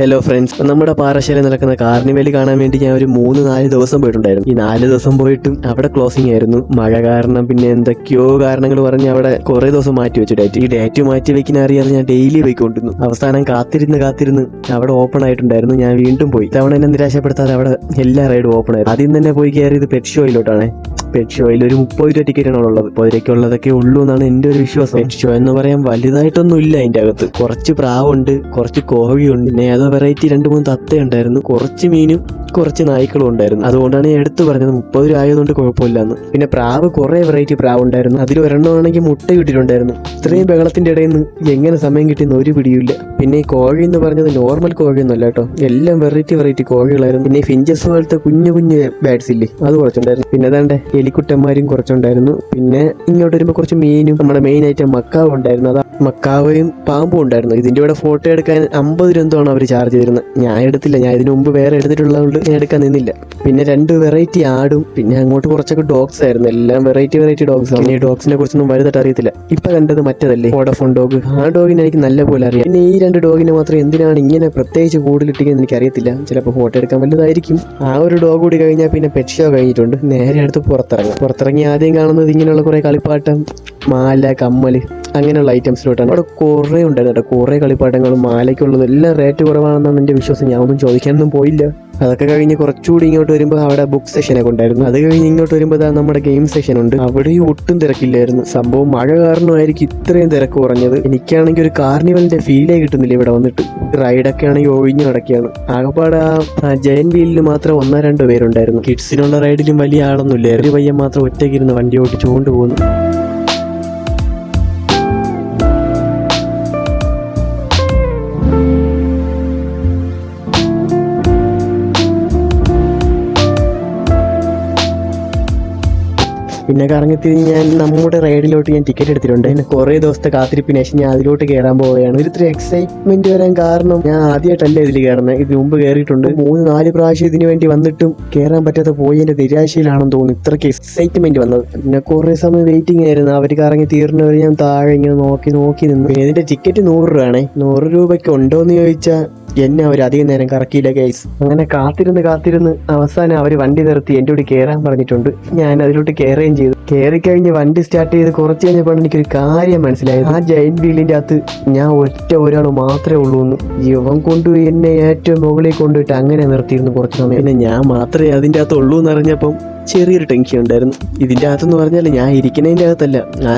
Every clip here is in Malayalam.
ഹലോ ഫ്രണ്ട്സ്, നമ്മുടെ പാറശ്ശാലയിൽ നടക്കുന്ന കാർണിവൽ കാണാൻ വേണ്ടി ഞാൻ ഒരു 3-4 ദിവസം പോയിട്ടുണ്ടായിരുന്നു. ഈ 4 ദിവസം പോയിട്ടും അവിടെ ക്ലോസിംഗ് ആയിരുന്നു. മഴ കാരണം പിന്നെ എന്തൊക്കെയോ കാരണങ്ങൾ പറഞ്ഞ് അവിടെ കുറെ ദിവസം മാറ്റി വെച്ചു ഡേറ്റ്. ഈ ഡേറ്റ് മാറ്റി വെക്കുന്ന അറിയാതെ ഞാൻ ഡെയിലി പോയിക്കൊണ്ടിരുന്നു. അവസാനം കാത്തിരുന്ന് അവിടെ ഓപ്പൺ ആയിട്ടുണ്ടായിരുന്നു. ഞാൻ വീണ്ടും പോയി. തവണ എന്നെ നിരാശപ്പെടുത്താതെ അവിടെ എല്ലാ റൈഡും ഓപ്പൺ ആയിരുന്നു. ആദ്യം തന്നെ പോയി കയറിയത് പെറ്റ് ഷോയിലോട്ടാണ്. പെറ്റ് ഷോയിൽ ഒരു 30 രൂപ ടിക്കറ്റാണ് ഉള്ളത്. 30 രൂപയ്ക്ക് ഉള്ളതൊക്കെ ഉള്ളൂ എന്നാണ് എൻ്റെ ഒരു വിശ്വാസം. പെറ്റ് ഷോ എന്ന് പറയാൻ വലുതായിട്ടൊന്നും ഇല്ല. അതിൻ്റെ അകത്ത് കുറച്ച് പ്രാവുണ്ട്, കുറച്ച് കോഴിയുണ്ട്, പിന്നെ ഏതോ വെറൈറ്റി 2-3 തത്തയുണ്ടായിരുന്നു, കുറച്ച് മീനും കുറച്ച് നായ്ക്കളും ഉണ്ടായിരുന്നു. അതുകൊണ്ടാണ് ഞാൻ എടുത്തു പറഞ്ഞത് 30 രൂപ ആയതുകൊണ്ട് കുഴപ്പമില്ലെന്ന്. പിന്നെ പ്രാവ് കുറെ വെറൈറ്റി പ്രാവ് ഉണ്ടായിരുന്നു. അതിൽ ഒരെണ്ണമാണെങ്കിൽ മുട്ട കിട്ടിയിട്ടുണ്ടായിരുന്നു. ഇത്രയും ബഹളത്തിന്റെ ഇടയിൽ നിന്ന് എങ്ങനെ സമയം കിട്ടിയെന്ന് ഒരു പിടിയില്ല. പിന്നെ ഈ കോഴി എന്ന് പറഞ്ഞത് നോർമൽ കോഴിയൊന്നും അല്ല കേട്ടോ, എല്ലാം വെറൈറ്റി കോഴികളായിരുന്നു. പിന്നെ ഫിഞ്ചസ് പോലത്തെ കുഞ്ഞു ബാറ്റ്സ് ഇല്ലേ, അത് കുറച്ചുണ്ടായിരുന്നു. പിന്നെ അതാണ്ട് എലിക്കുട്ടന്മാരും കുറച്ചുണ്ടായിരുന്നു. പിന്നെ ഇങ്ങോട്ട് വരുമ്പോൾ കുറച്ച് മീനും നമ്മുടെ മെയിൻ ഐറ്റം മക്കാവും ഉണ്ടായിരുന്നു. അതാ മക്കാവയും പാമ്പും ഉണ്ടായിരുന്നു. ഇതിന്റെ കൂടെ ഫോട്ടോ എടുക്കാൻ 50 രൂപ അവർ ചാർജ് ചെയ്തിരുന്നത്. ഞാൻ എടുത്തില്ല, ഞാൻ ഇതിനു മുമ്പ് വേറെ എടുത്തിട്ടുള്ളതുകൊണ്ട് ഞാൻ എടുക്കാൻ നിന്നില്ല. പിന്നെ 2 വെറൈറ്റി ആടും, പിന്നെ അങ്ങോട്ട് കുറച്ചൊക്കെ ഡോഗ്സ് ആയിരുന്നു. എല്ലാം വെറൈറ്റി ഡോഗ്സ് ആണ്. ഈ ഡോഗ്സിനെ കുറിച്ചൊന്നും വലുതായിട്ട് അറിയത്തില്ല. ഇപ്പൊ കണ്ടത് മറ്റേതല്ലേ, വോഡഫോൺ ഡോഗ്. ആ ഡോഗിനെ എനിക്ക് നല്ല പോലെ അറിയാം. പിന്നെ ഈ 2 ഡോഗിനെ മാത്രം എന്തിനാണ് ഇങ്ങനെ പ്രത്യേകിച്ച് കൂടുതലിട്ടിരിക്കുന്നത് എനിക്ക് അറിയത്തില്ല. ചിലപ്പോൾ ഫോട്ടോ എടുക്കാൻ വലുതായിരിക്കും. ആ ഒരു ഡോഗ് കൂടി കഴിഞ്ഞാൽ പിന്നെ പെറ്റ് ഷോ കഴിഞ്ഞിട്ടുണ്ട്. നേരെ അടുത്ത് പുറത്തിറങ്ങി ആദ്യം കാണുന്നത് ഇങ്ങനെയുള്ള കുറെ കളിപ്പാട്ടം, മാല, കമ്മല്, അങ്ങനെയുള്ള ഐറ്റംസിലോട്ടാണ്. അവിടെ കുറേ ഉണ്ടായിരുന്നു കേട്ടോ, കുറേ കളിപ്പാട്ടങ്ങളും മാലയ്ക്കുള്ളതും എല്ലാം റേറ്റ് കുറവാണെന്നാണ് എൻ്റെ വിശ്വാസം. ഞാൻ ഒന്നും ചോദിക്കാനൊന്നും പോയില്ല. അതൊക്കെ കഴിഞ്ഞ് കുറച്ചുകൂടി ഇങ്ങോട്ട് വരുമ്പോൾ അവിടെ ബുക്ക് സെഷനൊക്കെ ഉണ്ടായിരുന്നു. അത് കഴിഞ്ഞ് ഇങ്ങോട്ട് വരുമ്പോൾ നമ്മുടെ ഗെയിം സെഷൻ ഉണ്ട്. അവിടെയും ഒട്ടും തിരക്കില്ലായിരുന്നു. സംഭവം മഴ കാരണമായിരിക്കും ഇത്രയും തിരക്ക് കുറഞ്ഞത്. എനിക്കാണെങ്കിൽ ഒരു കാർണിവലിന്റെ ഫീലേ കിട്ടുന്നില്ല ഇവിടെ വന്നിട്ട്. റൈഡൊക്കെ ആണെങ്കിൽ ഒഴിഞ്ഞു കിടക്കുകയാണ്. ആകപ്പാടെ ആ ജയൻ വീലിൽ മാത്രം 1-2 പേരുണ്ടായിരുന്നു. കിഡ്സിനുള്ള റൈഡിലും വലിയ ആളൊന്നും ഇല്ലായിരുന്നു. ഒരു പയ്യൻ മാത്രം ഒറ്റയ്ക്കിരുന്ന് വണ്ടി ഓടിച്ചുകൊണ്ട് പോകുന്നു. പിന്നെ കറങ്ങിത്തിരിഞ്ഞ് ഞാൻ നമ്മുടെ റൈഡിലോട്ട് ഞാൻ ടിക്കറ്റ് എടുത്തിട്ടുണ്ട്. പിന്നെ കുറേ ദിവസത്തെ കാത്തിരിപ്പിന് ശേഷം ഞാൻ അതിലോട്ട് കയറാൻ പോവുകയാണ്. ഇത്ര എക്സൈറ്റ്മെന്റ് വരാൻ കാരണം ഞാൻ ആദ്യമായിട്ടല്ല ഇതിൽ കയറുന്നത്. ഇതിനു മുമ്പ് കയറിയിട്ടുണ്ട്. 3-4 പ്രാവശ്യം ഇതിനു വേണ്ടി വന്നിട്ടും കയറാൻ പറ്റാത്ത പോയതിന്റെ നിരാശയിലാണെന്ന് തോന്നുന്നു ഇത്രയ്ക്ക് എക്സൈറ്റ്മെന്റ് വന്നത്. പിന്നെ കുറേ സമയം വെയിറ്റിംഗ് ആയിരുന്നു. അവർ കറങ്ങി തീർന്നവർ ഞാൻ താഴെ ഇങ്ങനെ നോക്കി നിന്നു. പിന്നെ ഇതിന്റെ ടിക്കറ്റ് 100 രൂപയാണേ. 100 രൂപയ്ക്ക് ഉണ്ടോ എന്ന് ചോദിച്ചാൽ എന്നെ അവർ അധികം നേരം കറക്കിയില്ല ഗൈസ്. അങ്ങനെ കാത്തിരുന്ന് അവസാനം അവർ വണ്ടി നിർത്തി എൻ്റെ കൂടി കയറാൻ പറഞ്ഞിട്ടുണ്ട്. ഞാൻ അതിലോട്ട് കയറുകയും ചെയ്തു. കയറിക്കഴിഞ്ഞ് വണ്ടി സ്റ്റാർട്ട് ചെയ്ത് കുറച്ച് കഴിഞ്ഞപ്പോൾ എനിക്കൊരു കാര്യം മനസ്സിലായത്. ആ ജയന്റ് വീലിൻ്റെ അകത്ത് ഞാൻ ഒരാൾ മാത്രമേ ഉള്ളൂ എന്ന്. ഇവൻ കൊണ്ടുപോയി എന്നെ ഏറ്റവും മുകളിൽ കൊണ്ടുപോയിട്ട് അങ്ങനെ നിർത്തിയിരുന്നു കുറച്ച് സമയം. പിന്നെ ഞാൻ മാത്രമേ അതിൻ്റെ അകത്ത് ഉള്ളൂ എന്ന് അറിഞ്ഞപ്പം ചെറിയൊരു ടെൻഷൻ ഉണ്ടായിരുന്നു. ഇതിൻ്റെ അകത്തെന്ന് പറഞ്ഞാൽ ഞാൻ ഇരിക്കുന്നതിൻ്റെ അകത്തല്ല, ആ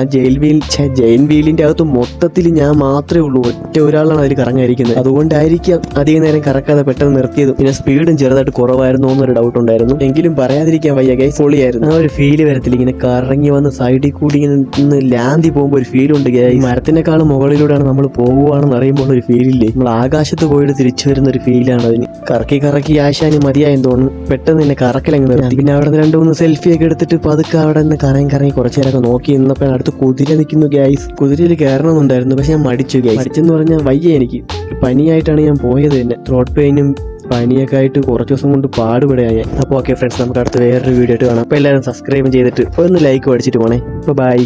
ജയൻ വീലിൻ്റെ അകത്ത് മൊത്തത്തിൽ ഞാൻ മാത്രമേ ഉള്ളൂ. ഒരാളാണ് അതിൽ കറങ്ങാതിരിക്കുന്നത്. അതുകൊണ്ടായിരിക്കാം അധികം നേരം കറക്കാതെ പെട്ടെന്ന് നിർത്തിയത്. പിന്നെ സ്പീഡും ചെറുതായിട്ട് കുറവായിരുന്നു എന്നൊരു ഡൗട്ട് ഉണ്ടായിരുന്നു. എങ്കിലും പറയാതിരിക്കാൻ വയ്യ ഗൈസ്, പൊളിയായിരുന്നു. ആ ഒരു ഫീല് വരത്തില്ല, ഇങ്ങനെ കറങ്ങി വന്ന് സൈഡിൽ കൂടി ഇങ്ങനെ ലാന്തി പോകുമ്പോൾ ഒരു ഫീലുണ്ട് ഗൈസ്. മരത്തിനേക്കാളും മുകളിലൂടെയാണ് നമ്മൾ പോകുവാണെന്ന് അറിയുമ്പോൾ ഒരു ഫീലില്ലേ, നമ്മൾ ആകാശത്ത് പോയിട്ട് തിരിച്ചു വരുന്ന ഒരു ഫീലാണ് അതിന്. കറക്കി ആശാന് മതിയായെന്ന് തോന്നുന്നു. പെട്ടെന്ന് തന്നെ കറക്കലങ്ങ് നിർത്തി. പിന്നെ അവിടെ 2-3 സെൽഫിയൊക്കെ എടുത്തിട്ട് പതുക്കെ അവിടെ നിന്ന് കറങ്ങി കുറച്ചു നേരമൊക്കെ നോക്കി നിന്നപ്പോൾ അടുത്ത് കുതിര നിൽക്കുന്നു ഗൈസ്. കുതിരയിൽ കയറണമെന്നുണ്ടായിരുന്നു, പക്ഷെ ഞാൻ മടിച്ചെന്ന് പറഞ്ഞാൽ വയ്യ. എനിക്ക് പനിയായിട്ടാണ് ഞാൻ പോയത് തന്നെ. ത്രോട്ട് പെയിനും പനിയൊക്കെ ആയിട്ട് കുറച്ച് ദിവസം കൊണ്ട് പാടുപെടുകയായി. അപ്പോൾ ഓക്കെ ഫ്രണ്ട്സ്, നമുക്ക് അടുത്ത് വേറൊരു വീഡിയോ ആയിട്ട് കാണാം. അപ്പോൾ എല്ലാവരും സബ്സ്ക്രൈബ് ചെയ്തിട്ട് ഒന്ന് ലൈക്ക് അടിച്ചിട്ട് പോണേ. ബൈ.